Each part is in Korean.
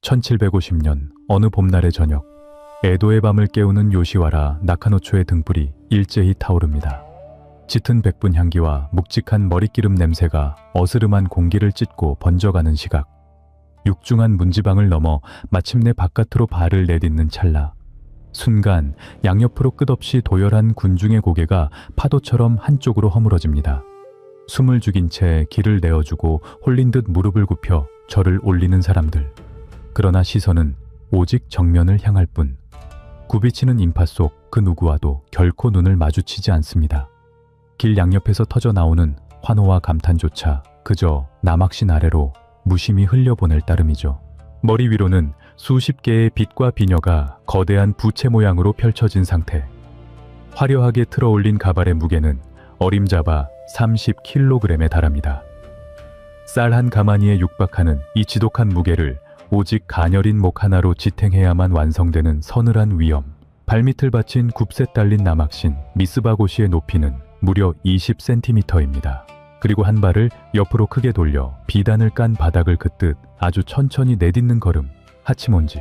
1750년 어느 봄날의 저녁, 에도의 밤을 깨우는 요시와라 나카노초의 등불이 일제히 타오릅니다. 짙은 백분 향기와 묵직한 머릿기름 냄새가 어스름한 공기를 찢고 번져가는 시각, 육중한 문지방을 넘어 마침내 바깥으로 발을 내딛는 찰나, 순간 양옆으로 끝없이 도열한 군중의 고개가 파도처럼 한쪽으로 허물어집니다. 숨을 죽인 채 길을 내어주고 홀린 듯 무릎을 굽혀 절을 올리는 사람들. 그러나 시선은 오직 정면을 향할 뿐. 굽이치는 인파 속 그 누구와도 결코 눈을 마주치지 않습니다. 길 양옆에서 터져 나오는 환호와 감탄조차 그저 남학신 아래로 무심히 흘려보낼 따름이죠. 머리 위로는 수십 개의 빛과 비녀가 거대한 부채 모양으로 펼쳐진 상태. 화려하게 틀어올린 가발의 무게는 어림잡아 30kg에 달합니다. 쌀 한 가마니에 육박하는 이 지독한 무게를 오직 가녀린 목 하나로 지탱해야만 완성되는 서늘한 위엄. 발밑을 받친 굽새 딸린 남학신 미스바고시의 높이는 무려 20cm입니다. 그리고 한 발을 옆으로 크게 돌려 비단을 깐 바닥을 긋듯 아주 천천히 내딛는 걸음, 하치몬지.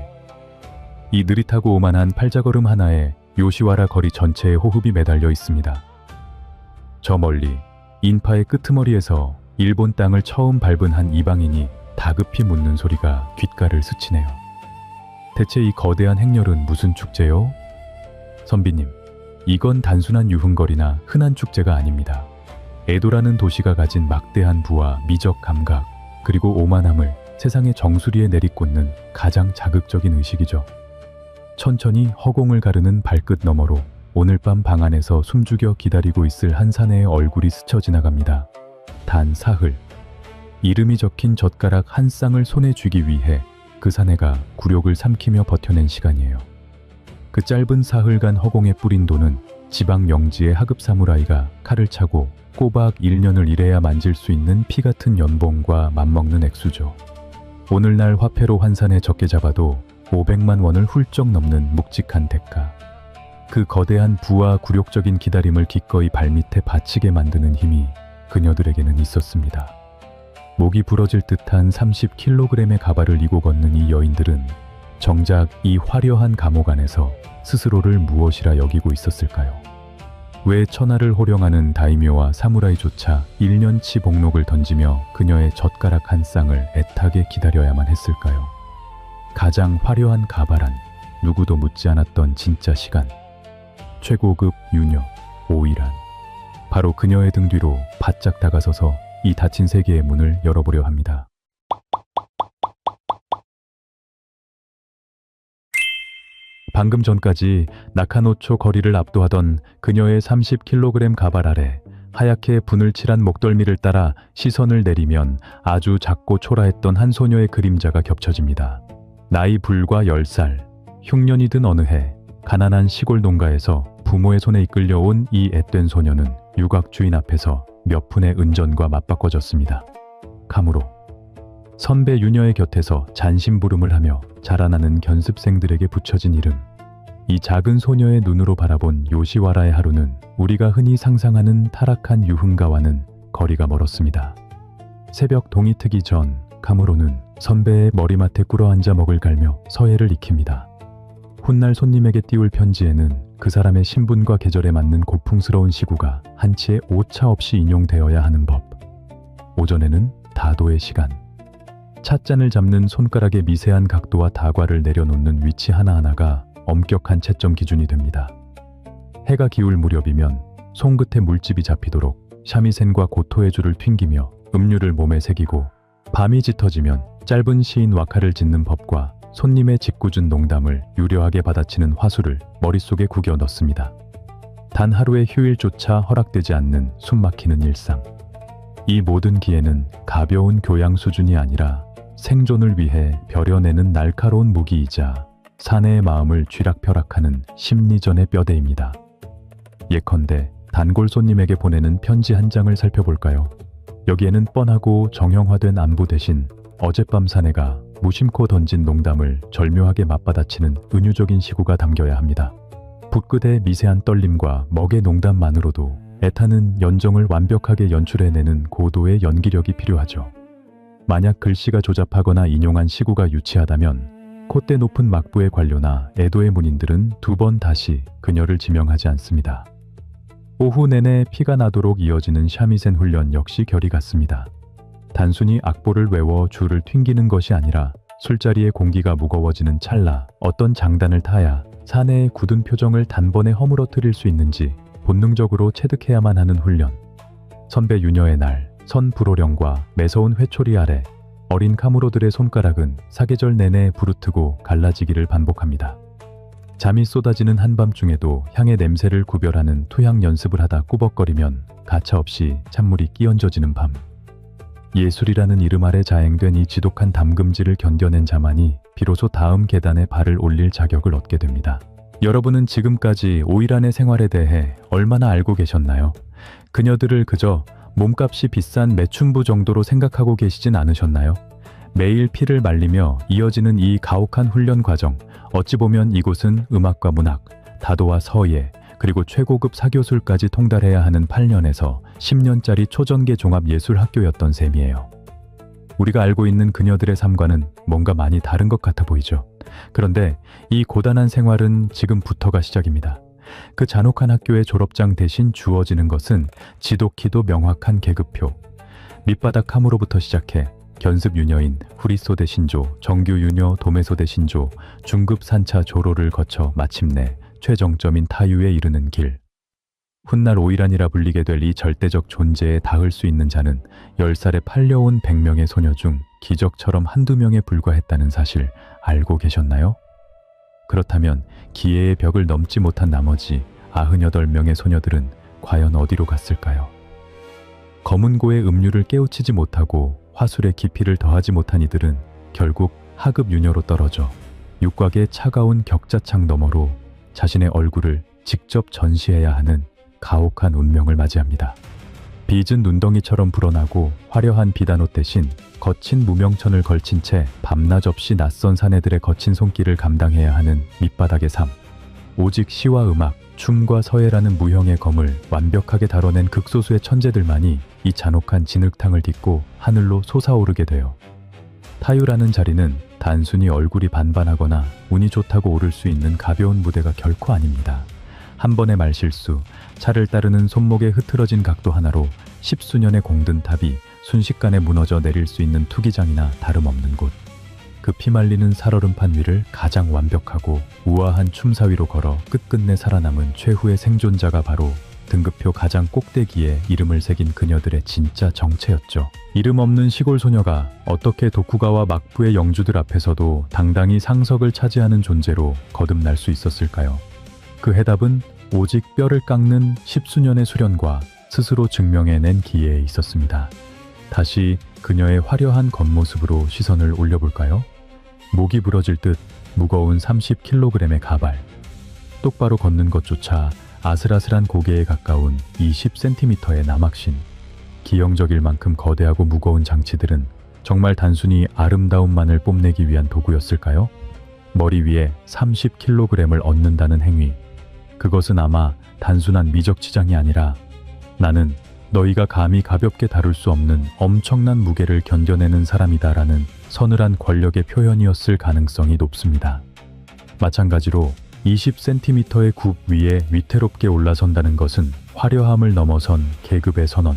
이 느릿하고 오만한 팔자걸음 하나에 요시와라 거리 전체의 호흡이 매달려 있습니다. 저 멀리 인파의 끄트머리에서 일본 땅을 처음 밟은 한 이방인이 다급히 묻는 소리가 귓가를 스치네요. 대체 이 거대한 행렬은 무슨 축제요? 선비님, 이건 단순한 유흥거리나 흔한 축제가 아닙니다. 에도라는 도시가 가진 막대한 부와 미적 감각, 그리고 오만함을 세상의 정수리에 내리꽂는 가장 자극적인 의식이죠. 천천히 허공을 가르는 발끝 너머로 오늘 밤 방 안에서 숨죽여 기다리고 있을 한 사내의 얼굴이 스쳐 지나갑니다. 단 사흘. 이름이 적힌 젓가락 한 쌍을 손에 쥐기 위해 그 사내가 굴욕을 삼키며 버텨낸 시간이에요. 그 짧은 사흘간 허공에 뿌린 돈은 지방 영지의 하급 사무라이가 칼을 차고 꼬박 1년을 일해야 만질 수 있는 피 같은 연봉과 맞먹는 액수죠. 오늘날 화폐로 환산해 적게 잡아도 500만 원을 훌쩍 넘는 묵직한 대가. 그 거대한 부와 굴욕적인 기다림을 기꺼이 발밑에 바치게 만드는 힘이 그녀들에게는 있었습니다. 목이 부러질 듯한 30kg의 가발을 이고 걷는 이 여인들은 정작 이 화려한 감옥 안에서 스스로를 무엇이라 여기고 있었을까요? 왜 천하를 호령하는 다이묘와 사무라이조차 1년치 복록을 던지며 그녀의 젓가락 한 쌍을 애타게 기다려야만 했을까요? 가장 화려한 가발 안, 누구도 묻지 않았던 진짜 시간. 최고급 유녀, 오이란. 바로 그녀의 등 뒤로 바짝 다가서서 이 닫힌 세계의 문을 열어보려 합니다. 방금 전까지 나카노초 거리를 압도하던 그녀의 30kg 가발 아래 하얗게 분을 칠한 목덜미를 따라 시선을 내리면 아주 작고 초라했던 한 소녀의 그림자가 겹쳐집니다. 나이 불과 10살, 흉년이 든 어느 해 가난한 시골 농가에서 부모의 손에 이끌려온 이 앳된 소녀는 유곽 주인 앞에서 몇 푼의 은전과 맞바꿔졌습니다. 카무로. 선배 유녀의 곁에서 잔심부름을 하며 자라나는 견습생들에게 붙여진 이름. 이 작은 소녀의 눈으로 바라본 요시와라의 하루는 우리가 흔히 상상하는 타락한 유흥가와는 거리가 멀었습니다. 새벽 동이 트기 전 카무로는 선배의 머리맡에 꿇어앉아 먹을 갈며 서예를 익힙니다. 훗날 손님에게 띄울 편지에는 그 사람의 신분과 계절에 맞는 고풍스러운 시구가 한치의 오차 없이 인용되어야 하는 법. 오전에는 다도의 시간. 찻잔을 잡는 손가락의 미세한 각도와 다과를 내려놓는 위치 하나하나가 엄격한 채점 기준이 됩니다. 해가 기울 무렵이면 손끝에 물집이 잡히도록 샤미센과 고토의 줄을 튕기며 음료를 몸에 새기고, 밤이 짙어지면 짧은 시인 와카를 짓는 법과 손님의 짓궂은 농담을 유려하게 받아치는 화술을 머릿속에 구겨 넣습니다. 단 하루의 휴일조차 허락되지 않는 숨막히는 일상. 이 모든 기회는 가벼운 교양 수준이 아니라 생존을 위해 벼려내는 날카로운 무기이자 사내의 마음을 쥐락펴락하는 심리전의 뼈대입니다. 예컨대 단골 손님에게 보내는 편지 한 장을 살펴볼까요? 여기에는 뻔하고 정형화된 안부 대신 어젯밤 사내가 무심코 던진 농담을 절묘하게 맞받아치는 은유적인 시구가 담겨야 합니다. 붓끝의 미세한 떨림과 먹의 농담만으로도 애타는 연정을 완벽하게 연출해내는 고도의 연기력이 필요하죠. 만약 글씨가 조잡하거나 인용한 시구가 유치하다면 콧대 높은 막부의 관료나 에도의 문인들은 두 번 다시 그녀를 지명하지 않습니다. 오후 내내 피가 나도록 이어지는 샤미센 훈련 역시 결이 같습니다. 단순히 악보를 외워 줄을 튕기는 것이 아니라 술자리의 공기가 무거워지는 찰나 어떤 장단을 타야 사내의 굳은 표정을 단번에 허물어뜨릴 수 있는지 본능적으로 체득해야만 하는 훈련. 선배 유녀의 날, 선 불호령과 매서운 회초리 아래 어린 카무로들의 손가락은 사계절 내내 부르트고 갈라지기를 반복합니다. 잠이 쏟아지는 한밤중에도 향의 냄새를 구별하는 투향 연습을 하다 꾸벅거리면 가차없이 찬물이 끼얹어지는 밤. 예술이라는 이름 아래 자행된 이 지독한 담금질을 견뎌낸 자만이 비로소 다음 계단에 발을 올릴 자격을 얻게 됩니다. 여러분은 지금까지 오이란의 생활에 대해 얼마나 알고 계셨나요? 그녀들을 그저 몸값이 비싼 매춘부 정도로 생각하고 계시진 않으셨나요? 매일 피를 말리며 이어지는 이 가혹한 훈련 과정, 어찌 보면 이곳은 음악과 문학, 다도와 서예, 그리고 최고급 사교술까지 통달해야 하는 8년에서 10년짜리 초전계 종합예술학교였던 셈이에요. 우리가 알고 있는 그녀들의 삶과는 뭔가 많이 다른 것 같아 보이죠. 그런데 이 고단한 생활은 지금부터가 시작입니다. 그 잔혹한 학교의 졸업장 대신 주어지는 것은 지독히도 명확한 계급표. 밑바닥 카무로부터 시작해 견습 유녀인 후리소대 신조, 정규 유녀 도메소대 신조, 중급 3차 조로를 거쳐 마침내 최정점인 타유에 이르는 길. 훗날 오이란이라 불리게 될 이 절대적 존재에 닿을 수 있는 자는 10살에 팔려온 100명의 소녀 중 기적처럼 한두 명에 불과했다는 사실 알고 계셨나요? 그렇다면 기회의 벽을 넘지 못한 나머지 98명의 소녀들은 과연 어디로 갔을까요? 검은고의 음유를 깨우치지 못하고 화술의 깊이를 더하지 못한 이들은 결국 하급 유녀로 떨어져 육곽의 차가운 격자창 너머로 자신의 얼굴을 직접 전시해야 하는 가혹한 운명을 맞이합니다. 빚은 눈덩이처럼 불어나고 화려한 비단옷 대신 거친 무명천을 걸친 채 밤낮 없이 낯선 사내들의 거친 손길을 감당해야 하는 밑바닥의 삶. 오직 시와 음악, 춤과 서예라는 무형의 검을 완벽하게 다뤄낸 극소수의 천재들만이 이 잔혹한 진흙탕을 딛고 하늘로 솟아오르게 돼요. 타유라는 자리는 단순히 얼굴이 반반하거나 운이 좋다고 오를 수 있는 가벼운 무대가 결코 아닙니다. 한 번의 말실수, 차를 따르는 손목의 흐트러진 각도 하나로 십수년의 공든 탑이 순식간에 무너져 내릴 수 있는 투기장이나 다름없는 곳. 그 피말리는 살얼음판 위를 가장 완벽하고 우아한 춤사위로 걸어 끝끝내 살아남은 최후의 생존자가 바로 등급표 가장 꼭대기에 이름을 새긴 그녀들의 진짜 정체였죠. 이름 없는 시골 소녀가 어떻게 도쿠가와 막부의 영주들 앞에서도 당당히 상석을 차지하는 존재로 거듭날 수 있었을까요? 그 해답은 오직 뼈를 깎는 십수년의 수련과 스스로 증명해낸 기회에 있었습니다. 다시 그녀의 화려한 겉모습으로 시선을 올려볼까요? 목이 부러질 듯 무거운 30kg의 가발, 똑바로 걷는 것조차 아슬아슬한 고개에 가까운 20cm의 남학신. 기형적일 만큼 거대하고 무거운 장치들은 정말 단순히 아름다움만을 뽐내기 위한 도구였을까요? 머리 위에 30kg을 얻는다는 행위. 그것은 아마 단순한 미적치장이 아니라 나는 너희가 감히 가볍게 다룰 수 없는 엄청난 무게를 견뎌내는 사람이다라는 서늘한 권력의 표현이었을 가능성이 높습니다. 마찬가지로 20cm의 굽 위에 위태롭게 올라선다는 것은 화려함을 넘어선 계급의 선언.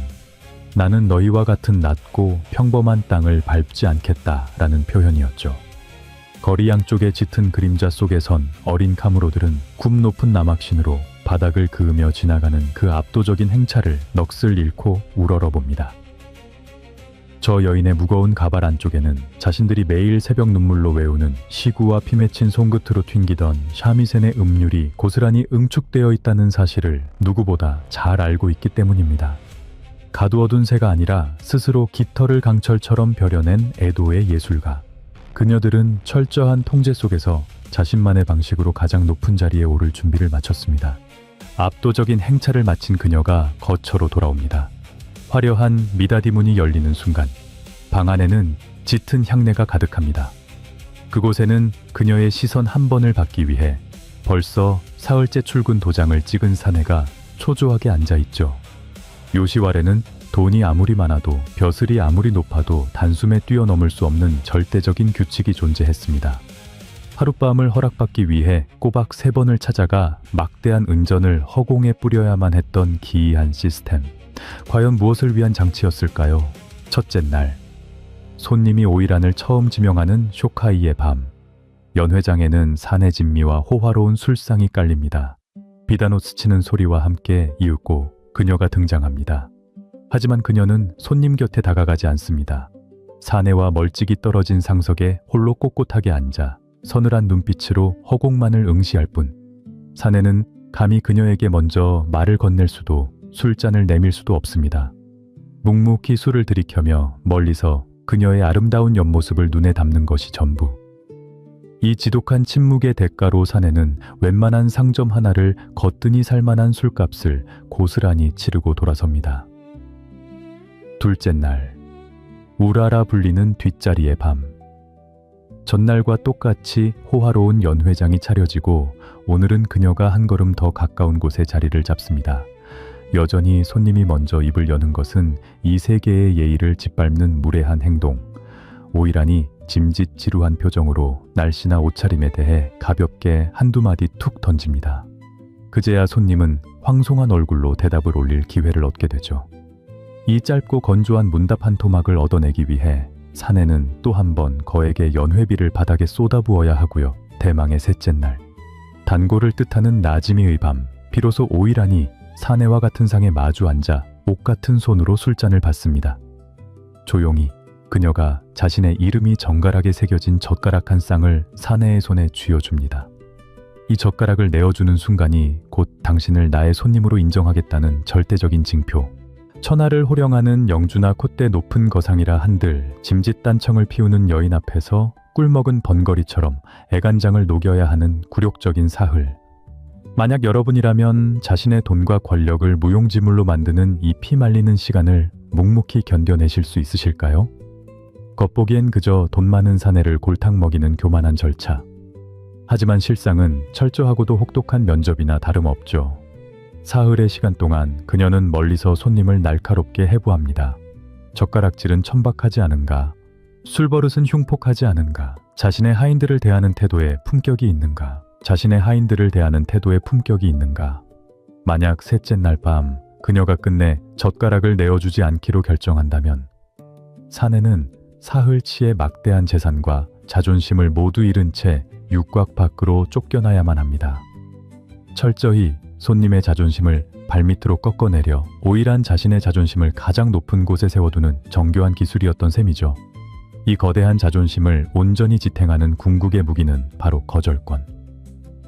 나는 너희와 같은 낮고 평범한 땅을 밟지 않겠다라는 표현이었죠. 거리 양쪽의 짙은 그림자 속에 선 어린 카무로들은 굽 높은 남학신으로 바닥을 그으며 지나가는 그 압도적인 행차를 넋을 잃고 우러러봅니다. 저 여인의 무거운 가발 안쪽에는 자신들이 매일 새벽 눈물로 외우는 시구와 피 맺힌 손끝으로 튕기던 샤미센의 음률이 고스란히 응축되어 있다는 사실을 누구보다 잘 알고 있기 때문입니다. 가두어둔 새가 아니라 스스로 깃털을 강철처럼 벼려낸 에도의 예술가. 그녀들은 철저한 통제 속에서 자신만의 방식으로 가장 높은 자리에 오를 준비를 마쳤습니다. 압도적인 행차를 마친 그녀가 거처로 돌아옵니다. 화려한 미다디 문이 열리는 순간 방 안에는 짙은 향내가 가득합니다. 그곳에는 그녀의 시선 한 번을 받기 위해 벌써 사흘째 출근 도장을 찍은 사내가 초조하게 앉아있죠. 요시왈에는 돈이 아무리 많아도 벼슬이 아무리 높아도 단숨에 뛰어넘을 수 없는 절대적인 규칙이 존재했습니다. 하룻밤을 허락받기 위해 꼬박 3번을 찾아가 막대한 은전을 허공에 뿌려야만 했던 기이한 시스템. 과연 무엇을 위한 장치였을까요? 첫째 날, 손님이 오이란을 처음 지명하는 쇼카이의 밤. 연회장에는 사내 진미와 호화로운 술상이 깔립니다. 비단옷 스치는 소리와 함께 이윽고 그녀가 등장합니다. 하지만 그녀는 손님 곁에 다가가지 않습니다. 사내와 멀찍이 떨어진 상석에 홀로 꼿꼿하게 앉아 서늘한 눈빛으로 허공만을 응시할 뿐. 사내는 감히 그녀에게 먼저 말을 건넬 수도 술잔을 내밀 수도 없습니다. 묵묵히 술을 들이켜며 멀리서 그녀의 아름다운 옆모습을 눈에 담는 것이 전부. 이 지독한 침묵의 대가로 사내는 웬만한 상점 하나를 거뜬히 살만한 술값을 고스란히 치르고 돌아섭니다. 둘째 날, 우라라 불리는 뒷자리의 밤. 전날과 똑같이 호화로운 연회장이 차려지고 오늘은 그녀가 한 걸음 더 가까운 곳에 자리를 잡습니다. 여전히 손님이 먼저 입을 여는 것은 이 세계의 예의를 짓밟는 무례한 행동. 오이란이 짐짓지루한 표정으로 날씨나 옷차림에 대해 가볍게 한두 마디 툭 던집니다. 그제야 손님은 황송한 얼굴로 대답을 올릴 기회를 얻게 되죠. 이 짧고 건조한 문답 한 토막을 얻어내기 위해 사내는 또 한 번 거액의 연회비를 바닥에 쏟아부어야 하고요. 대망의 셋째 날, 단고를 뜻하는 나지미의 밤. 비로소 오이란이 사내와 같은 상에 마주 앉아 옥 같은 손으로 술잔을 받습니다. 조용히 그녀가 자신의 이름이 정갈하게 새겨진 젓가락 한 쌍을 사내의 손에 쥐어줍니다. 이 젓가락을 내어주는 순간이 곧 당신을 나의 손님으로 인정하겠다는 절대적인 징표. 천하를 호령하는 영주나 콧대 높은 거상이라 한들 짐짓 단청을 피우는 여인 앞에서 꿀먹은 번거리처럼 애간장을 녹여야 하는 굴욕적인 사흘. 만약 여러분이라면 자신의 돈과 권력을 무용지물로 만드는 이 피말리는 시간을 묵묵히 견뎌내실 수 있으실까요? 겉보기엔 그저 돈 많은 사내를 골탕 먹이는 교만한 절차. 하지만 실상은 철저하고도 혹독한 면접이나 다름없죠. 사흘의 시간 동안 그녀는 멀리서 손님을 날카롭게 해부합니다. 젓가락질은 천박하지 않은가? 술버릇은 흉폭하지 않은가? 자신의 하인들을 대하는 태도에 품격이 있는가? 자신의 하인들을 대하는 태도에 품격이 있는가? 만약 셋째 날 밤 그녀가 끝내 젓가락을 내어주지 않기로 결정한다면 사내는 사흘치의 막대한 재산과 자존심을 모두 잃은 채 육곽 밖으로 쫓겨나야만 합니다. 철저히 손님의 자존심을 발밑으로 꺾어내려 오일한 자신의 자존심을 가장 높은 곳에 세워두는 정교한 기술이었던 셈이죠. 이 거대한 자존심을 온전히 지탱하는 궁극의 무기는 바로 거절권.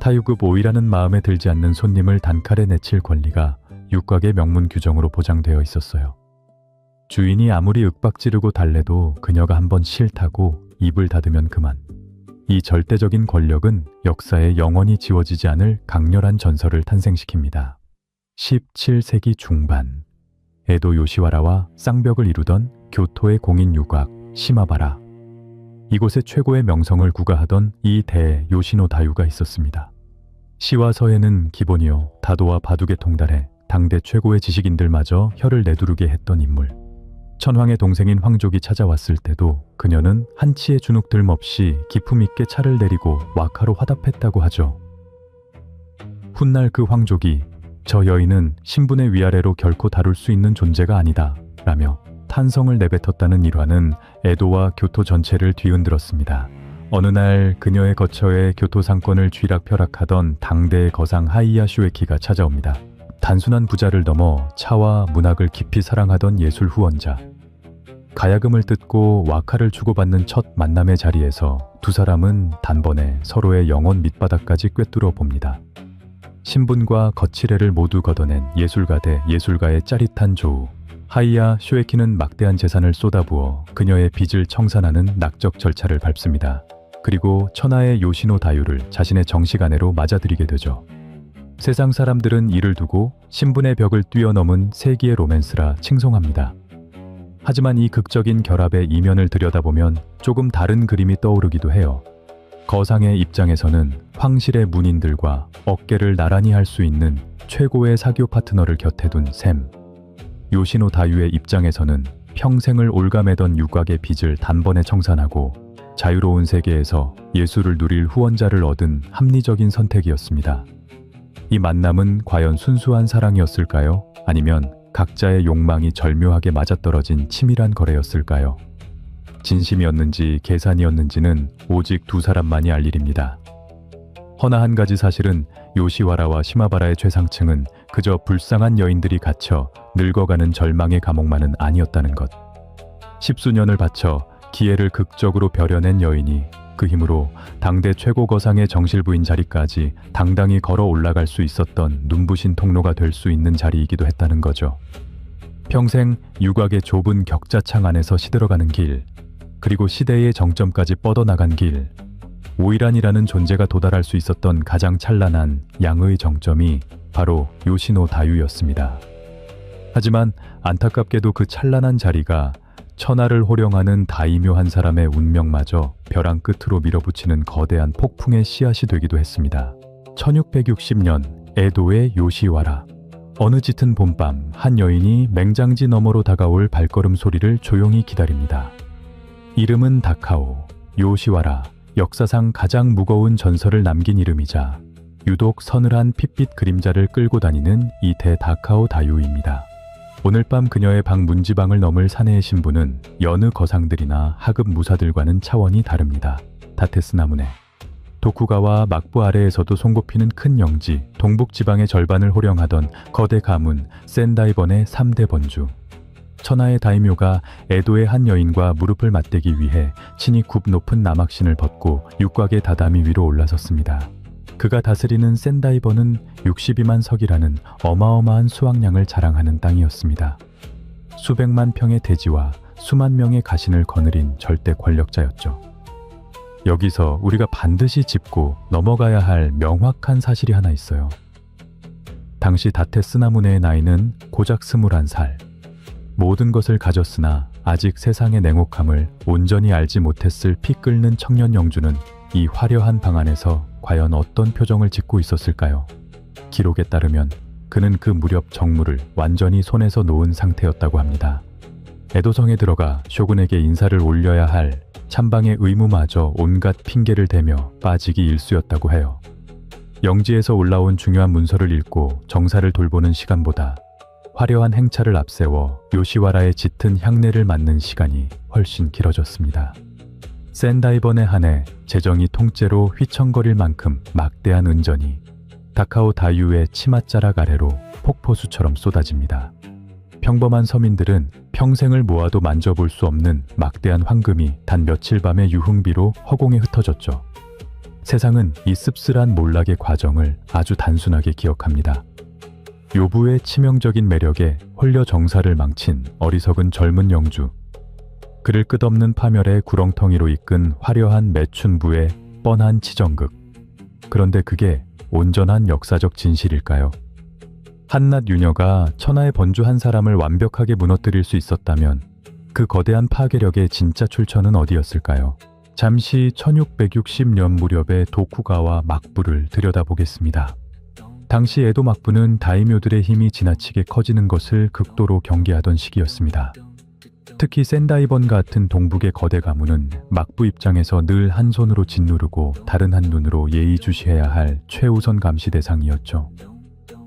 타유급 오이라는 마음에 들지 않는 손님을 단칼에 내칠 권리가 육곽의 명문 규정으로 보장되어 있었어요. 주인이 아무리 윽박지르고 달래도 그녀가 한번 싫다고 입을 닫으면 그만. 이 절대적인 권력은 역사에 영원히 지워지지 않을 강렬한 전설을 탄생시킵니다. 17세기 중반, 에도 요시와라와 쌍벽을 이루던 교토의 공인 유곽 시마바라. 이곳에 최고의 명성을 구가하던 이 대 요시노 다유가 있었습니다. 시와 서에는 기본이요 다도와 바둑에 통달해 당대 최고의 지식인들마저 혀를 내두르게 했던 인물. 천황의 동생인 황족이 찾아왔을 때도 그녀는 한치의 주눅들մ 없이 기품 있게 차를 내리고 와카로 화답했다고 하죠. 훗날 그 황족이 저 여인은 신분의 위아래로 결코 다룰 수 있는 존재가 아니다 라며 탄성을 내뱉었다는 일화는 에도와 교토 전체를 뒤흔들었습니다. 어느 날 그녀의 거처에 교토 상권을 쥐락펴락하던 당대의 거상 하이야 쇼에키가 찾아옵니다. 단순한 부자를 넘어 차와 문학을 깊이 사랑하던 예술 후원자. 가야금을 뜯고 와카를 주고받는 첫 만남의 자리에서 두 사람은 단번에 서로의 영혼 밑바닥까지 꿰뚫어 봅니다. 신분과 거칠애를 모두 걷어낸 예술가 대 예술가의 짜릿한 조우. 하이야 쇼에키는 막대한 재산을 쏟아부어 그녀의 빚을 청산하는 낙적 절차를 밟습니다. 그리고 천하의 요시노 다유를 자신의 정식 아내로 맞아들이게 되죠. 세상 사람들은 이를 두고 신분의 벽을 뛰어넘은 세기의 로맨스라 칭송합니다. 하지만 이 극적인 결합의 이면을 들여다보면 조금 다른 그림이 떠오르기도 해요. 거상의 입장에서는 황실의 문인들과 어깨를 나란히 할 수 있는 최고의 사교 파트너를 곁에 둔 셈. 요시노 다유의 입장에서는 평생을 올가매던 유곽의 빚을 단번에 청산하고 자유로운 세계에서 예수를 누릴 후원자를 얻은 합리적인 선택이었습니다. 이 만남은 과연 순수한 사랑이었을까요? 아니면 각자의 욕망이 절묘하게 맞아떨어진 치밀한 거래였을까요? 진심이었는지 계산이었는지는 오직 두 사람만이 알 일입니다. 허나 한 가지 사실은 요시와라와 시마바라의 최상층은 그저 불쌍한 여인들이 갇혀 늙어가는 절망의 감옥만은 아니었다는 것. 십수년을 바쳐 기회를 극적으로 벼려낸 여인이 그 힘으로 당대 최고 거상의 정실부인 자리까지 당당히 걸어 올라갈 수 있었던 눈부신 통로가 될 수 있는 자리이기도 했다는 거죠. 평생 유곽의 좁은 격자창 안에서 시들어가는 길, 그리고 시대의 정점까지 뻗어나간 길, 오이란이라는 존재가 도달할 수 있었던 가장 찬란한 양의 정점이 바로 요시노 다유였습니다. 하지만 안타깝게도 그 찬란한 자리가 천하를 호령하는 다이묘 한 사람의 운명마저 벼랑 끝으로 밀어붙이는 거대한 폭풍의 씨앗이 되기도 했습니다. 1660년 에도의 요시와라. 어느 짙은 봄밤 한 여인이 맹장지 너머로 다가올 발걸음 소리를 조용히 기다립니다. 이름은 다카오, 요시와라. 역사상 가장 무거운 전설을 남긴 이름이자 유독 서늘한 핏빛 그림자를 끌고 다니는 이대 다카오 다유입니다. 오늘 밤 그녀의 방 문지방을 넘을 사내의 신부는 여느 거상들이나 하급 무사들과는 차원이 다릅니다. 다테스 나무네. 도쿠가와 막부 아래에서도 손꼽히는 큰 영지, 동북지방의 절반을 호령하던 거대 가문 센다이번의 3대 번주. 천하의 다이묘가 에도의 한 여인과 무릎을 맞대기 위해 친히 굽 높은 남학신을 벗고 육곽의 다다미 위로 올라섰습니다. 그가 다스리는 센다이번은 62만 석이라는 어마어마한 수확량을 자랑하는 땅이었습니다. 수백만 평의 대지와 수만 명의 가신을 거느린 절대 권력자였죠. 여기서 우리가 반드시 짚고 넘어가야 할 명확한 사실이 하나 있어요. 당시 다테스 나무네의 나이는 고작 21살. 모든 것을 가졌으나 아직 세상의 냉혹함을 온전히 알지 못했을 피 끓는 청년 영주는 이 화려한 방 안에서 과연 어떤 표정을 짓고 있었을까요? 기록에 따르면 그는 그 무렵 정무를 완전히 손에서 놓은 상태였다고 합니다. 에도성에 들어가 쇼군에게 인사를 올려야 할 참방의 의무마저 온갖 핑계를 대며 빠지기 일쑤였다고 해요. 영지에서 올라온 중요한 문서를 읽고 정사를 돌보는 시간보다 화려한 행차를 앞세워 요시와라의 짙은 향내를 맡는 시간이 훨씬 길어졌습니다. 센다이번에 한해 재정이 통째로 휘청거릴 만큼 막대한 은전이 다카오 다유의 치맛자락 아래로 폭포수처럼 쏟아집니다. 평범한 서민들은 평생을 모아도 만져볼 수 없는 막대한 황금이 단 며칠 밤의 유흥비로 허공에 흩어졌죠. 세상은 이 씁쓸한 몰락의 과정을 아주 단순하게 기억합니다. 요부의 치명적인 매력에 홀려 정사를 망친 어리석은 젊은 영주, 그를 끝없는 파멸의 구렁텅이로 이끈 화려한 매춘부의 뻔한 치정극. 그런데 그게 온전한 역사적 진실일까요? 한낱 유녀가 천하의 번주 한 사람을 완벽하게 무너뜨릴 수 있었다면 그 거대한 파괴력의 진짜 출처는 어디였을까요? 잠시 1660년 무렵의 도쿠가와 막부를 들여다보겠습니다. 당시 에도 막부는 다이묘들의 힘이 지나치게 커지는 것을 극도로 경계하던 시기였습니다. 특히 센다이번 같은 동북의 거대 가문은 막부 입장에서 늘 한 손으로 짓누르고 다른 한 눈으로 예의주시해야 할 최우선 감시 대상이었죠.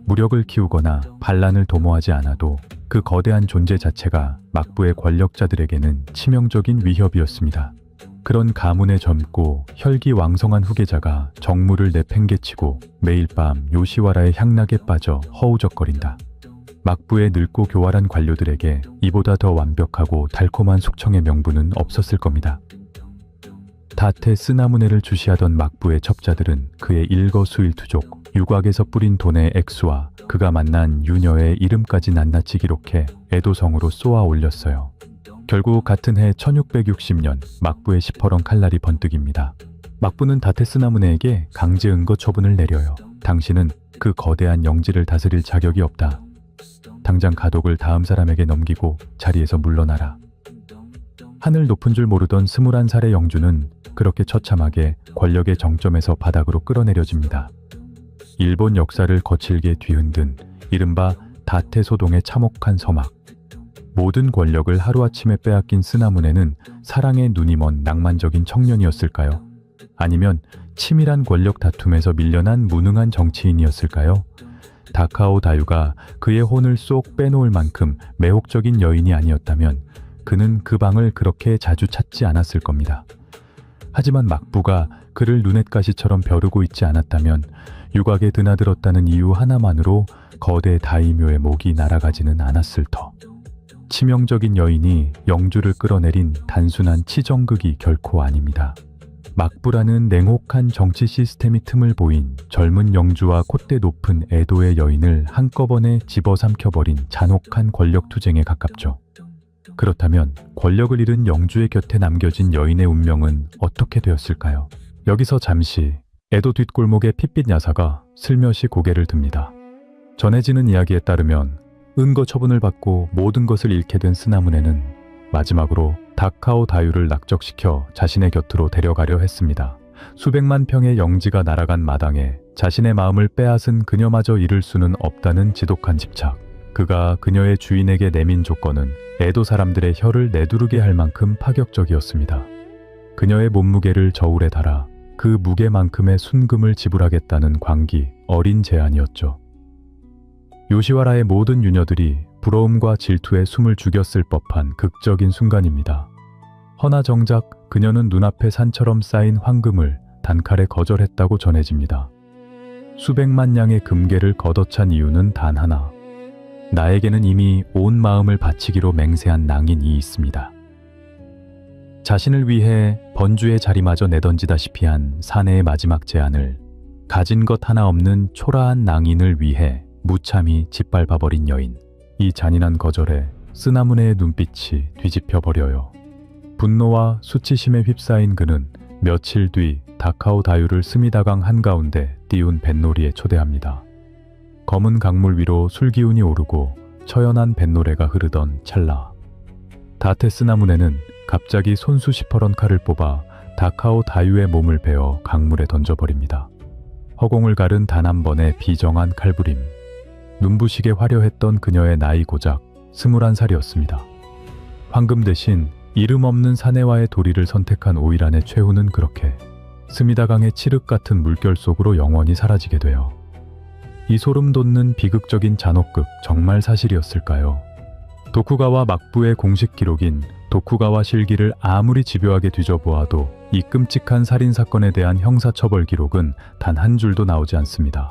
무력을 키우거나 반란을 도모하지 않아도 그 거대한 존재 자체가 막부의 권력자들에게는 치명적인 위협이었습니다. 그런 가문의 젊고 혈기왕성한 후계자가 정무를 내팽개치고 매일 밤 요시와라의 향락에 빠져 허우적거린다. 막부의 늙고 교활한 관료들에게 이보다 더 완벽하고 달콤한 숙청의 명분은 없었을 겁니다. 다테 스나무네를 주시하던 막부의 첩자들은 그의 일거수일투족, 유곽에서 뿌린 돈의 액수와 그가 만난 유녀의 이름까지 낱낱이 기록해 에도성으로 쏘아 올렸어요. 결국 같은 해 1660년 막부의 시퍼런 칼날이 번뜩입니다. 막부는 다테 스나무네에게 강제 응거 처분을 내려요. 당신은 그 거대한 영지를 다스릴 자격이 없다. 당장 가독을 다음 사람에게 넘기고 자리에서 물러나라. 하늘 높은 줄 모르던 21살의 영주는 그렇게 처참하게 권력의 정점에서 바닥으로 끌어내려집니다. 일본 역사를 거칠게 뒤흔든 이른바 다테소동의 참혹한 서막. 모든 권력을 하루아침에 빼앗긴 쓰나무네는 사랑에 눈이 먼 낭만적인 청년이었을까요? 아니면 치밀한 권력 다툼에서 밀려난 무능한 정치인이었을까요? 다카오 다유가 그의 혼을 쏙 빼놓을 만큼 매혹적인 여인이 아니었다면 그는 그 방을 그렇게 자주 찾지 않았을 겁니다. 하지만 막부가 그를 눈엣가시처럼 벼르고 있지 않았다면 유곽에 드나들었다는 이유 하나만으로 거대 다이묘의 목이 날아가지는 않았을 터. 치명적인 여인이 영주를 끌어내린 단순한 치정극이 결코 아닙니다. 막부라는 냉혹한 정치 시스템이 틈을 보인 젊은 영주와 콧대 높은 에도의 여인을 한꺼번에 집어삼켜버린 잔혹한 권력투쟁에 가깝죠. 그렇다면 권력을 잃은 영주의 곁에 남겨진 여인의 운명은 어떻게 되었을까요? 여기서 잠시 에도 뒷골목의 핏빛 야사가 슬며시 고개를 듭니다. 전해지는 이야기에 따르면 은거 처분을 받고 모든 것을 잃게 된 쓰나무네는 마지막으로 다카오 다유를 낙적시켜 자신의 곁으로 데려가려 했습니다. 수백만 평의 영지가 날아간 마당에 자신의 마음을 빼앗은 그녀마저 잃을 수는 없다는 지독한 집착. 그가 그녀의 주인에게 내민 조건은 에도 사람들의 혀를 내두르게 할 만큼 파격적이었습니다. 그녀의 몸무게를 저울에 달아 그 무게만큼의 순금을 지불하겠다는 광기, 어린 제안이었죠. 요시와라의 모든 유녀들이 부러움과 질투에 숨을 죽였을 법한 극적인 순간입니다. 허나 정작 그녀는 눈앞에 산처럼 쌓인 황금을 단칼에 거절했다고 전해집니다. 수백만 양의 금괴를 걷어찬 이유는 단 하나. 나에게는 이미 온 마음을 바치기로 맹세한 낭인이 있습니다. 자신을 위해 번주의 자리마저 내던지다시피 한 사내의 마지막 제안을 가진 것 하나 없는 초라한 낭인을 위해 무참히 짓밟아버린 여인. 이 잔인한 거절에 쓰나무네의 눈빛이 뒤집혀버려요. 분노와 수치심에 휩싸인 그는 며칠 뒤 다카오 다유를 스미다강 한가운데 띄운 뱃놀이에 초대합니다. 검은 강물 위로 술기운이 오르고 처연한 뱃노래가 흐르던 찰나. 다테 쓰나무네는 갑자기 손수 시퍼런 칼을 뽑아 다카오 다유의 몸을 베어 강물에 던져버립니다. 허공을 가른 단 한 번의 비정한 칼부림. 눈부시게 화려했던 그녀의 나이 고작 21살이었습니다. 황금 대신 이름 없는 사내와의 도리를 선택한 오이란의 최후는 그렇게 스미다강의 칠흑 같은 물결 속으로 영원히 사라지게 돼요. 이 소름 돋는 비극적인 잔혹극 정말 사실이었을까요? 도쿠가와 막부의 공식 기록인 도쿠가와 실기를 아무리 집요하게 뒤져보아도 이 끔찍한 살인사건에 대한 형사처벌 기록은 단 한 줄도 나오지 않습니다.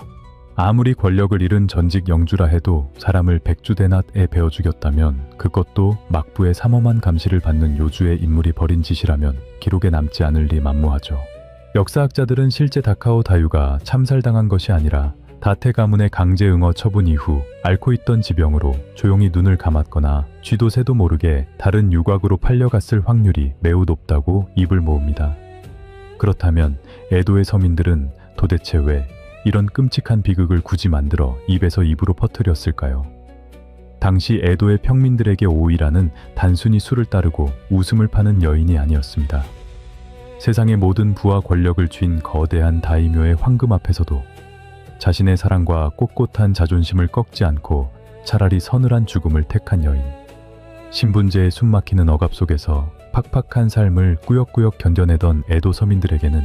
아무리 권력을 잃은 전직 영주라 해도 사람을 백주대낮에 베어 죽였다면 그것도 막부의 삼엄한 감시를 받는 요주의 인물이 벌인 짓이라면 기록에 남지 않을 리 만무하죠. 역사학자들은 실제 다카오 다유가 참살당한 것이 아니라 다테 가문의 강제 응어 처분 이후 앓고 있던 지병으로 조용히 눈을 감았거나 쥐도 새도 모르게 다른 유곽으로 팔려갔을 확률이 매우 높다고 입을 모읍니다. 그렇다면 에도의 서민들은 도대체 왜 이런 끔찍한 비극을 굳이 만들어 입에서 입으로 퍼뜨렸을까요? 당시 에도의 평민들에게 오이라는 단순히 술을 따르고 웃음을 파는 여인이 아니었습니다. 세상의 모든 부와 권력을 쥔 거대한 다이묘의 황금 앞에서도 자신의 사랑과 꼿꼿한 자존심을 꺾지 않고 차라리 서늘한 죽음을 택한 여인. 신분제의 숨막히는 억압 속에서 팍팍한 삶을 꾸역꾸역 견뎌내던 에도 서민들에게는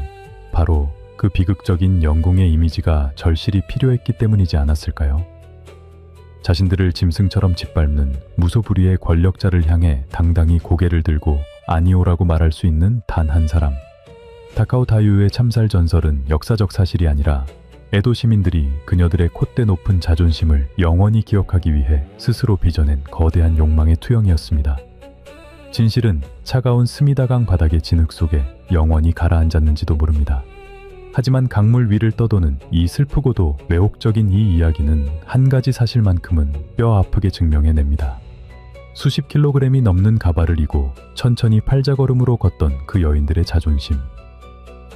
바로 그 비극적인 영궁의 이미지가 절실히 필요했기 때문이지 않았을까요? 자신들을 짐승처럼 짓밟는 무소불위의 권력자를 향해 당당히 고개를 들고 아니오라고 말할 수 있는 단 한 사람. 다카오 다유의 참살 전설은 역사적 사실이 아니라 에도 시민들이 그녀들의 콧대 높은 자존심을 영원히 기억하기 위해 스스로 빚어낸 거대한 욕망의 투영이었습니다. 진실은 차가운 스미다강 바닥의 진흙 속에 영원히 가라앉았는지도 모릅니다. 하지만 강물 위를 떠도는 이 슬프고도 매혹적인 이 이야기는 한 가지 사실만큼은 뼈 아프게 증명해냅니다. 수십 킬로그램이 넘는 가발을 이고 천천히 팔자걸음으로 걷던 그 여인들의 자존심.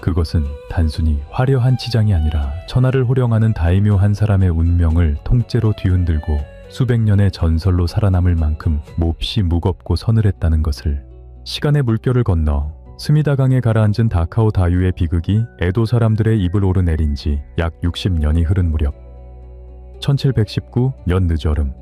그것은 단순히 화려한 치장이 아니라 천하를 호령하는 다이묘 한 사람의 운명을 통째로 뒤흔들고 수백 년의 전설로 살아남을 만큼 몹시 무겁고 서늘했다는 것을. 시간의 물결을 건너 스미다강에 가라앉은 다카오 다유의 비극이 에도 사람들의 입을 오르내린 지 약 60년이 흐른 무렵 1719년 늦여름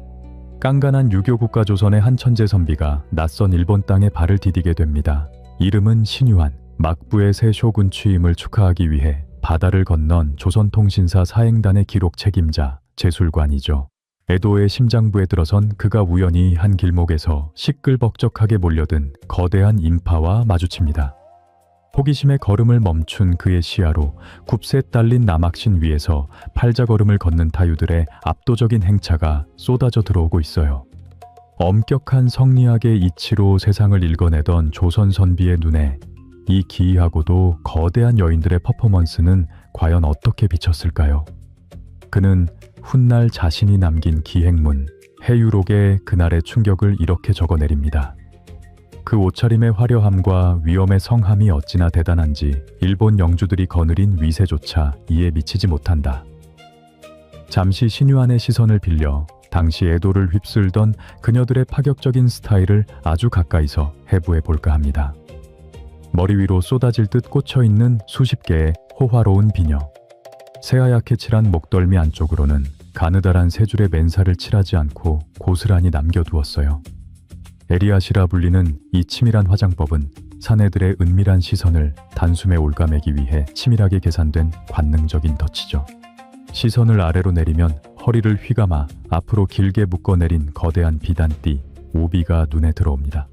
깐깐한 유교 국가 조선의 한 천재 선비가 낯선 일본 땅에 발을 디디게 됩니다. 이름은 신유한. 막부의 새 쇼군 취임을 축하하기 위해 바다를 건넌 조선통신사 사행단의 기록 책임자, 제술관이죠. 에도의 심장부에 들어선 그가 우연히 한 길목에서 시끌벅적하게 몰려든 거대한 인파와 마주칩니다. 호기심에 걸음을 멈춘 그의 시야로 굽세 딸린 남학신 위에서 팔자걸음을 걷는 타유들의 압도적인 행차가 쏟아져 들어오고 있어요. 엄격한 성리학의 이치로 세상을 읽어내던 조선 선비의 눈에 이 기이하고도 거대한 여인들의 퍼포먼스는 과연 어떻게 비쳤을까요? 그는 훗날 자신이 남긴 기행문, 해유록에 그날의 충격을 이렇게 적어내립니다. 그 옷차림의 화려함과 위엄의 성함이 어찌나 대단한지 일본 영주들이 거느린 위세조차 이에 미치지 못한다. 잠시 신유한의 시선을 빌려 당시 에도를 휩쓸던 그녀들의 파격적인 스타일을 아주 가까이서 해부해 볼까 합니다. 머리 위로 쏟아질 듯 꽂혀있는 수십 개의 호화로운 비녀. 새하얗게 칠한 목덜미 안쪽으로는 가느다란 세 줄의 맨살을 칠하지 않고 고스란히 남겨두었어요. 에리앗이라 불리는 이 치밀한 화장법은 사내들의 은밀한 시선을 단숨에 올가매기 위해 치밀하게 계산된 관능적인 덫이죠. 시선을 아래로 내리면 허리를 휘감아 앞으로 길게 묶어내린 거대한 비단띠, 오비가 눈에 들어옵니다.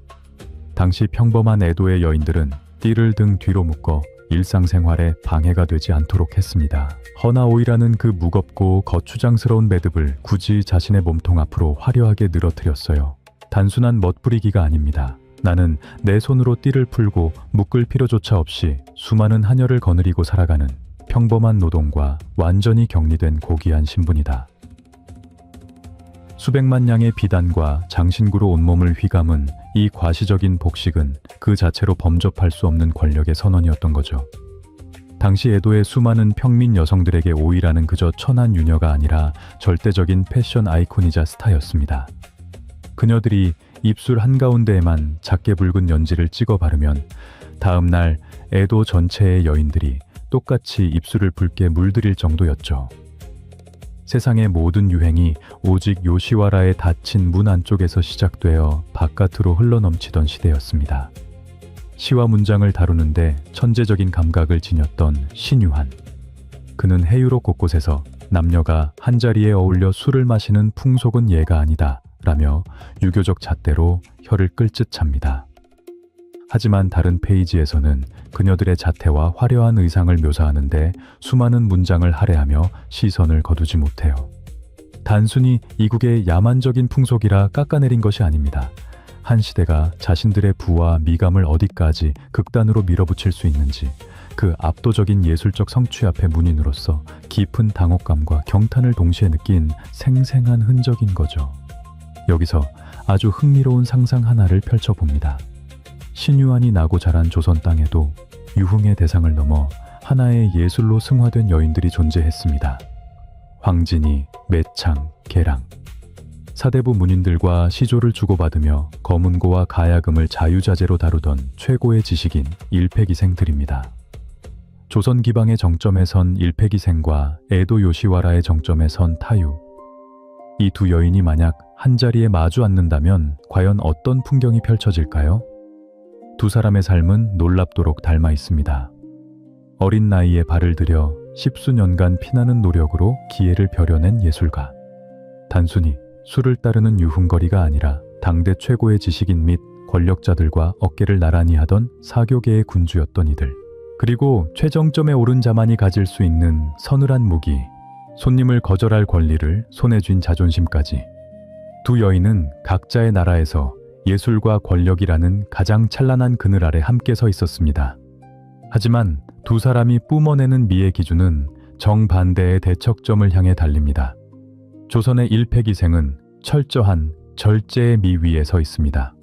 당시 평범한 에도의 여인들은 띠를 등 뒤로 묶어 일상생활에 방해가 되지 않도록 했습니다. 허나 오이라는 그 무겁고 거추장스러운 매듭을 굳이 자신의 몸통 앞으로 화려하게 늘어뜨렸어요. 단순한 멋부리기가 아닙니다. 나는 내 손으로 띠를 풀고 묶을 필요조차 없이 수많은 하녀를 거느리고 살아가는 평범한 노동과 완전히 격리된 고귀한 신분이다. 수백만 양의 비단과 장신구로 온몸을 휘감은 이 과시적인 복식은 그 자체로 범접할 수 없는 권력의 선언이었던 거죠. 당시 에도의 수많은 평민 여성들에게 오이라는 그저 천한 유녀가 아니라 절대적인 패션 아이콘이자 스타였습니다. 그녀들이 입술 한가운데에만 작게 붉은 연지를 찍어 바르면 다음 날 에도 전체의 여인들이 똑같이 입술을 붉게 물들일 정도였죠. 세상의 모든 유행이 오직 요시와라의 닫힌 문 안쪽에서 시작되어 바깥으로 흘러넘치던 시대였습니다. 시와 문장을 다루는데 천재적인 감각을 지녔던 신유한. 그는 해유록 곳곳에서 남녀가 한자리에 어울려 술을 마시는 풍속은 예가 아니다 라며 유교적 잣대로 혀를 끌듯 찹니다. 하지만 다른 페이지에서는 그녀들의 자태와 화려한 의상을 묘사하는데 수많은 문장을 할애하며 시선을 거두지 못해요. 단순히 이국의 야만적인 풍속이라 깎아내린 것이 아닙니다. 한 시대가 자신들의 부와 미감을 어디까지 극단으로 밀어붙일 수 있는지 그 압도적인 예술적 성취 앞의 문인으로서 깊은 당혹감과 경탄을 동시에 느낀 생생한 흔적인 거죠. 여기서 아주 흥미로운 상상 하나를 펼쳐봅니다. 신유한이 나고 자란 조선 땅에도 유흥의 대상을 넘어 하나의 예술로 승화된 여인들이 존재했습니다. 황진이, 매창, 계랑. 사대부 문인들과 시조를 주고받으며 거문고와 가야금을 자유자재로 다루던 최고의 지식인 일패기생들입니다. 조선 기방의 정점에 선 일패기생과 에도 요시와라의 정점에 선 타유. 이 두 여인이 만약 한자리에 마주 앉는다면 과연 어떤 풍경이 펼쳐질까요? 두 사람의 삶은 놀랍도록 닮아 있습니다. 어린 나이에 발을 들여 십수년간 피나는 노력으로 기회를 벼려낸 예술가. 단순히 술을 따르는 유흥거리가 아니라 당대 최고의 지식인 및 권력자들과 어깨를 나란히 하던 사교계의 군주였던 이들. 그리고 최정점에 오른 자만이 가질 수 있는 서늘한 무기, 손님을 거절할 권리를 손에 쥔 자존심까지. 두 여인은 각자의 나라에서 예술과 권력이라는 가장 찬란한 그늘 아래 함께 서 있었습니다. 하지만 두 사람이 뿜어내는 미의 기준은 정반대의 대척점을 향해 달립니다. 조선의 일패기생은 철저한 절제의 미 위에 서 있습니다.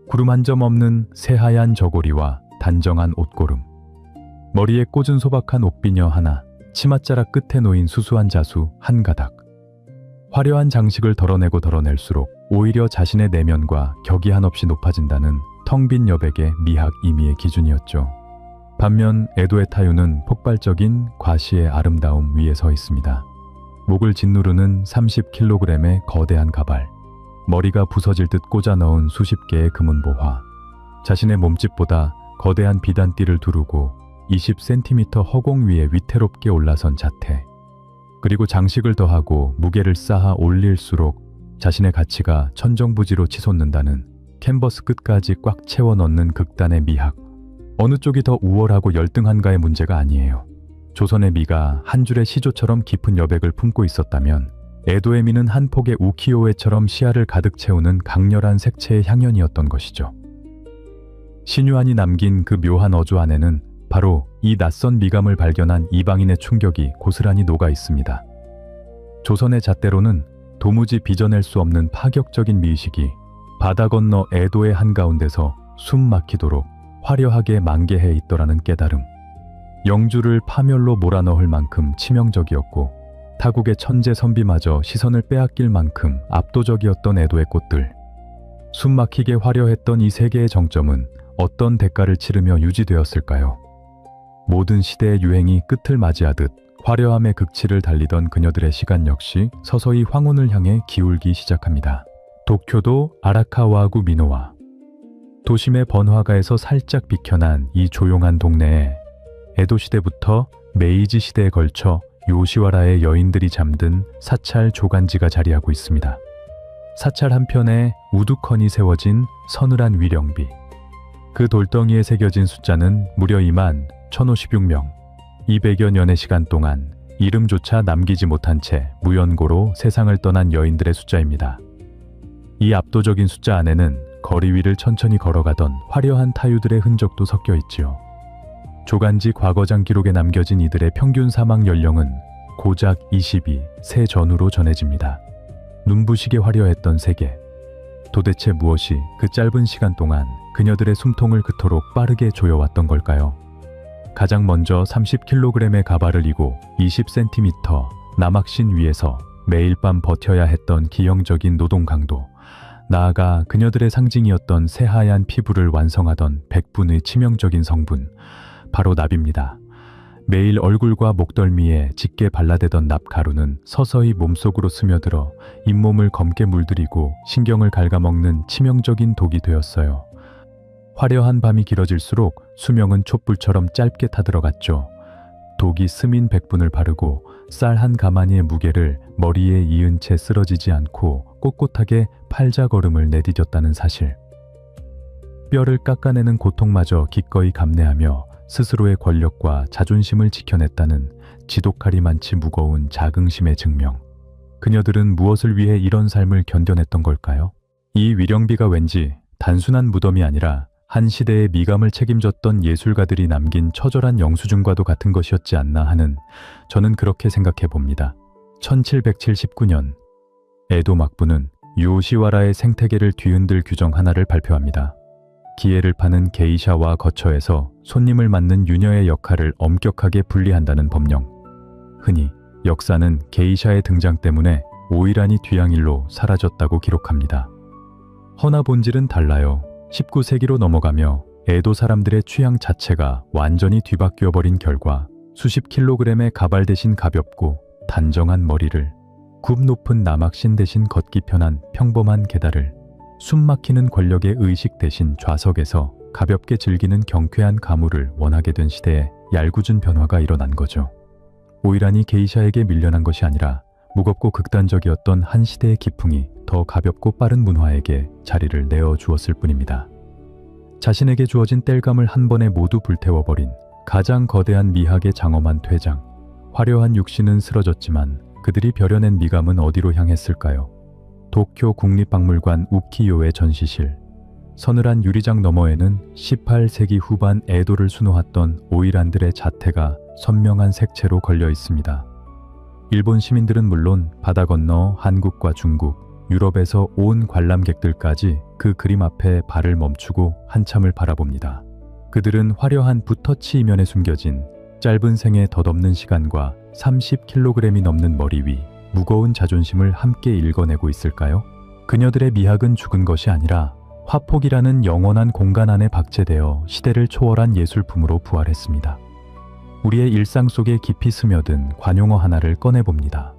구름 한 점 없는 새하얀 저고리와 단정한 옷고름, 머리에 꽂은 소박한 옷비녀 하나, 치맛자락 끝에 놓인 수수한 자수 한 가닥. 화려한 장식을 덜어내고 덜어낼수록 오히려 자신의 내면과 격이 한없이 높아진다는 텅 빈 여백의 미학 이미의 기준이었죠. 반면 에도의 타유는 폭발적인 과시의 아름다움 위에 서 있습니다. 목을 짓누르는 30kg의 거대한 가발, 머리가 부서질 듯 꽂아 넣은 수십 개의 금은보화, 자신의 몸집보다 거대한 비단띠를 두르고 20cm 허공 위에 위태롭게 올라선 자태, 그리고 장식을 더하고 무게를 쌓아 올릴수록 자신의 가치가 천정부지로 치솟는다는 캔버스 끝까지 꽉 채워 넣는 극단의 미학. 어느 쪽이 더 우월하고 열등한가의 문제가 아니에요. 조선의 미가 한 줄의 시조처럼 깊은 여백을 품고 있었다면 에도의 미는 한 폭의 우키요에처럼 시야를 가득 채우는 강렬한 색채의 향연이었던 것이죠. 신유한이 남긴 그 묘한 어조 안에는 바로 이 낯선 미감을 발견한 이방인의 충격이 고스란히 녹아 있습니다. 조선의 잣대로는 도무지 빚어낼 수 없는 파격적인 미의식이 바다 건너 에도의 한가운데서 숨 막히도록 화려하게 만개해 있더라는 깨달음. 영주를 파멸로 몰아넣을 만큼 치명적이었고 타국의 천재 선비마저 시선을 빼앗길 만큼 압도적이었던 에도의 꽃들. 숨 막히게 화려했던 이 세계의 정점은 어떤 대가를 치르며 유지되었을까요? 모든 시대의 유행이 끝을 맞이하듯 화려함의 극치를 달리던 그녀들의 시간 역시 서서히 황혼을 향해 기울기 시작합니다. 도쿄도 아라카와구 미노와. 도심의 번화가에서 살짝 비켜난 이 조용한 동네에 에도 시대부터 메이지 시대에 걸쳐 요시와라의 여인들이 잠든 사찰 조간지가 자리하고 있습니다. 사찰 한편에 우두커니 세워진 서늘한 위령비. 그 돌덩이에 새겨진 숫자는 무려 21,056명. 200여 년의 시간 동안 이름조차 남기지 못한 채 무연고로 세상을 떠난 여인들의 숫자입니다. 이 압도적인 숫자 안에는 거리 위를 천천히 걸어가던 화려한 타유들의 흔적도 섞여 있지요. 조간지 과거장 기록에 남겨진 이들의 평균 사망 연령은 고작 22세 전후로 전해집니다. 눈부시게 화려했던 세계. 도대체 무엇이 그 짧은 시간 동안 그녀들의 숨통을 그토록 빠르게 조여왔던 걸까요? 가장 먼저 30kg의 가발을 이고 20cm 남학신 위에서 매일 밤 버텨야 했던 기형적인 노동 강도, 나아가 그녀들의 상징이었던 새하얀 피부를 완성하던 백분의 치명적인 성분, 바로 납입니다. 매일 얼굴과 목덜미에 짙게 발라대던 납가루는 서서히 몸속으로 스며들어 잇몸을 검게 물들이고 신경을 갉아먹는 치명적인 독이 되었어요. 화려한 밤이 길어질수록 수명은 촛불처럼 짧게 타들어갔죠. 독이 스민 백분을 바르고 쌀 한 가마니의 무게를 머리에 이은 채 쓰러지지 않고 꼿꼿하게 팔자걸음을 내디뎠다는 사실. 뼈를 깎아내는 고통마저 기꺼이 감내하며 스스로의 권력과 자존심을 지켜냈다는 지독하리만치 무거운 자긍심의 증명. 그녀들은 무엇을 위해 이런 삶을 견뎌냈던 걸까요? 이 위령비가 왠지 단순한 무덤이 아니라 한 시대의 미감을 책임졌던 예술가들이 남긴 처절한 영수증과도 같은 것이었지 않나 하는, 저는 그렇게 생각해 봅니다. 1779년 에도 막부는 요시와라의 생태계를 뒤흔들 규정 하나를 발표합니다. 기회를 파는 게이샤와 거처에서 손님을 맞는 유녀의 역할을 엄격하게 분리한다는 법령. 흔히 역사는 게이샤의 등장 때문에 오이란이 뒤양일로 사라졌다고 기록합니다. 허나 본질은 달라요. 19세기로 넘어가며 에도 사람들의 취향 자체가 완전히 뒤바뀌어버린 결과 수십 킬로그램의 가발 대신 가볍고 단정한 머리를, 굽 높은 남학신 대신 걷기 편한 평범한 계달을, 숨 막히는 권력의 의식 대신 좌석에서 가볍게 즐기는 경쾌한 가물을 원하게 된 시대에 얄궂은 변화가 일어난 거죠. 오이란이 게이샤에게 밀려난 것이 아니라 무겁고 극단적이었던 한 시대의 기풍이 더 가볍고 빠른 문화에게 자리를 내어주었을 뿐입니다. 자신에게 주어진 땔감을 한 번에 모두 불태워버린 가장 거대한 미학의 장엄한 퇴장. 화려한 육신은 쓰러졌지만 그들이 벼려낸 미감은 어디로 향했을까요? 도쿄 국립박물관 우키요의 전시실. 서늘한 유리장 너머에는 18세기 후반 에도를 수놓았던 오이란들의 자태가 선명한 색채로 걸려 있습니다. 일본 시민들은 물론 바다 건너 한국과 중국, 유럽에서 온 관람객들까지 그 그림 앞에 발을 멈추고 한참을 바라봅니다. 그들은 화려한 붓터치 이면에 숨겨진 짧은 생의 덧없는 시간과 30kg이 넘는 머리 위 무거운 자존심을 함께 읽어내고 있을까요? 그녀들의 미학은 죽은 것이 아니라 화폭이라는 영원한 공간 안에 박제되어 시대를 초월한 예술품으로 부활했습니다. 우리의 일상 속에 깊이 스며든 관용어 하나를 꺼내봅니다.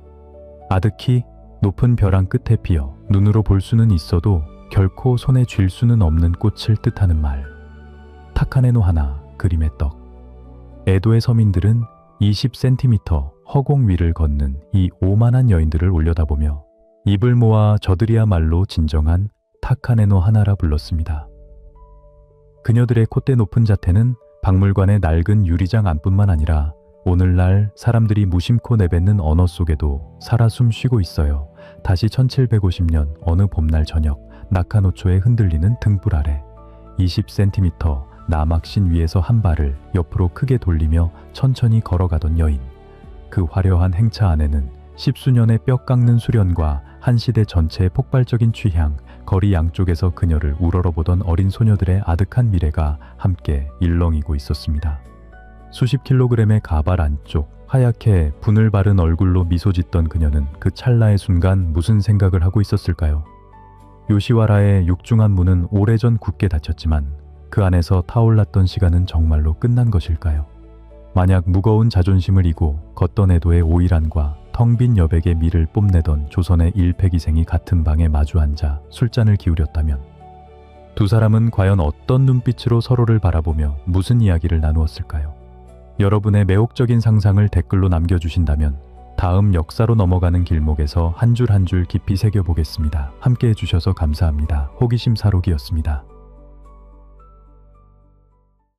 아드키 높은 벼랑 끝에 피어 눈으로 볼 수는 있어도 결코 손에 쥘 수는 없는 꽃을 뜻하는 말. 타카네노 하나, 그림의 떡. 에도의 서민들은 20cm 허공 위를 걷는 이 오만한 여인들을 올려다보며 입을 모아 저들이야말로 진정한 타카네노 하나라 불렀습니다. 그녀들의 콧대 높은 자태는 박물관의 낡은 유리장 안뿐만 아니라 오늘날 사람들이 무심코 내뱉는 언어 속에도 살아 숨쉬고 있어요. 다시 1750년 어느 봄날 저녁, 나카노초에 흔들리는 등불 아래 20cm 나막신 위에서 한 발을 옆으로 크게 돌리며 천천히 걸어가던 여인. 그 화려한 행차 안에는 십수년의 뼈 깎는 수련과 한 시대 전체의 폭발적인 취향, 거리 양쪽에서 그녀를 우러러보던 어린 소녀들의 아득한 미래가 함께 일렁이고 있었습니다. 수십 킬로그램의 가발 안쪽, 하얗게 분을 바른 얼굴로 미소 짓던 그녀는 그 찰나의 순간 무슨 생각을 하고 있었을까요? 요시와라의 육중한 문은 오래전 굳게 닫혔지만 그 안에서 타올랐던 시간은 정말로 끝난 것일까요? 만약 무거운 자존심을 이고 걷던 에도의 오일한과 텅 빈 여백의 미를 뽐내던 조선의 일패기생이 같은 방에 마주 앉아 술잔을 기울였다면 두 사람은 과연 어떤 눈빛으로 서로를 바라보며 무슨 이야기를 나누었을까요? 여러분의 매혹적인 상상을 댓글로 남겨주신다면 다음 역사로 넘어가는 길목에서 한 줄 한 줄 깊이 새겨보겠습니다. 함께 해주셔서 감사합니다. 호기심 사록이었습니다.